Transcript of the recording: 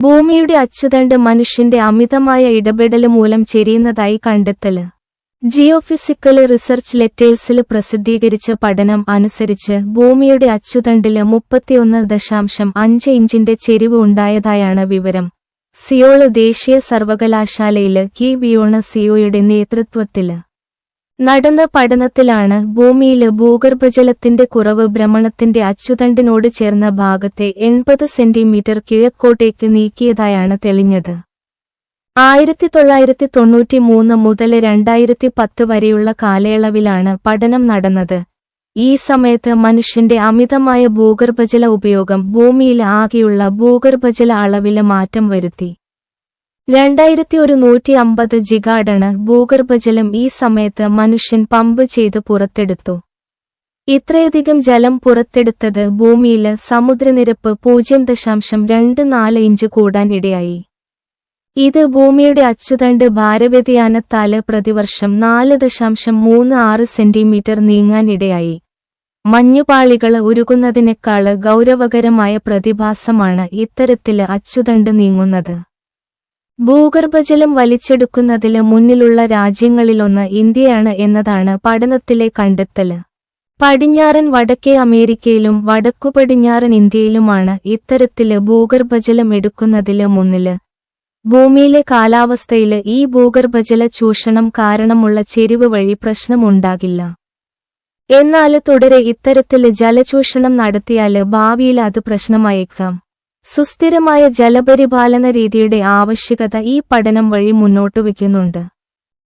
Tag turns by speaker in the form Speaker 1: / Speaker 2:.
Speaker 1: ഭൂമിയുടെ അച്ചുതണ്ട് മനുഷ്യന്റെ അമിതമായ ഇടപെടല് മൂലം ചെരിയുന്നതായി കണ്ടെത്തല്. ജിയോഫിസിക്കല് റിസർച്ച് ലെറ്റേഴ്സില് പ്രസിദ്ധീകരിച്ച പഠനം അനുസരിച്ച് ഭൂമിയുടെ അച്ചുതണ്ടില് 31.5 ഇഞ്ചിന്റെ ചെരിവ് ഉണ്ടായതായാണ് വിവരം. സിയോള് ദേശീയ സർവകലാശാലയില് കി വിയോണ് സിയോയുടെ നേതൃത്വത്തില് നടന്ന പഠനത്തിലാണ് ഭൂമിയില് ഭൂഗർഭജലത്തിന്റെ കുറവ് ഭ്രമണത്തിന്റെ അച്ചുതണ്ടിനോട് ചേർന്ന ഭാഗത്തെ 80 സെന്റിമീറ്റർ കിഴക്കോട്ടേക്ക് നീക്കിയതായാണ് തെളിഞ്ഞത്. 1993 മുതൽ 2010 വരെയുള്ള കാലയളവിലാണ് പഠനം നടന്നത്. ഈ സമയത്ത് മനുഷ്യന്റെ അമിതമായ ഭൂഗർഭജല ഉപയോഗം ഭൂമിയിൽ ആകെയുള്ള ഭൂഗർഭജല അളവില് മാറ്റം വരുത്തി. 2150 ജിഗാടണ് ഭൂഗർഭജലം ഈ സമയത്ത് മനുഷ്യൻ പമ്പ് ചെയ്ത് പുറത്തെടുത്തു. ഇത്രയധികം ജലം പുറത്തെടുത്തത് ഭൂമിയില് സമുദ്രനിരപ്പ് 0.24 ഇഞ്ച് കൂടാൻ ഇടയായി. ഇത് ഭൂമിയുടെ അച്ചുതണ്ട് ഭാരവ്യതിയാനത്താല് പ്രതിവർഷം 4.36 സെന്റിമീറ്റർ നീങ്ങാൻ ഇടയായി. മഞ്ഞുപാളികള് ഉരുകുന്നതിനേക്കാള് ഗൗരവകരമായ പ്രതിഭാസമാണ് ഇത്തരത്തില് അച്ചുതണ്ട് നീങ്ങുന്നത്. ഭൂഗർഭജലം വലിച്ചെടുക്കുന്നതില് മുന്നിലുള്ള രാജ്യങ്ങളിലൊന്ന് ഇന്ത്യയാണ് എന്നതാണ് പഠനത്തിലെ കണ്ടെത്തല്. പടിഞ്ഞാറൻ വടക്കേ അമേരിക്കയിലും വടക്കുപടിഞ്ഞാറൻ ഇന്ത്യയിലുമാണ് ഇത്തരത്തില് ഭൂഗർഭജലം എടുക്കുന്നതില് മുന്നില്. ഭൂമിയിലെ കാലാവസ്ഥയില് ഈ ഭൂഗർഭജല ചൂഷണം കാരണമുള്ള ചെരിവ് വഴി പ്രശ്നമുണ്ടാകില്ല. എന്നാല് തുടരെ ഇത്തരത്തില് ജലചൂഷണം നടത്തിയാല് ഭാവിയില് അത് പ്രശ്നമായേക്കാം. സുസ്ഥിരമായ ജലപരിപാലന രീതിയുടെ ആവശ്യകത ഈ പഠനം വഴി മുന്നോട്ടുവയ്ക്കുന്നുണ്ട്.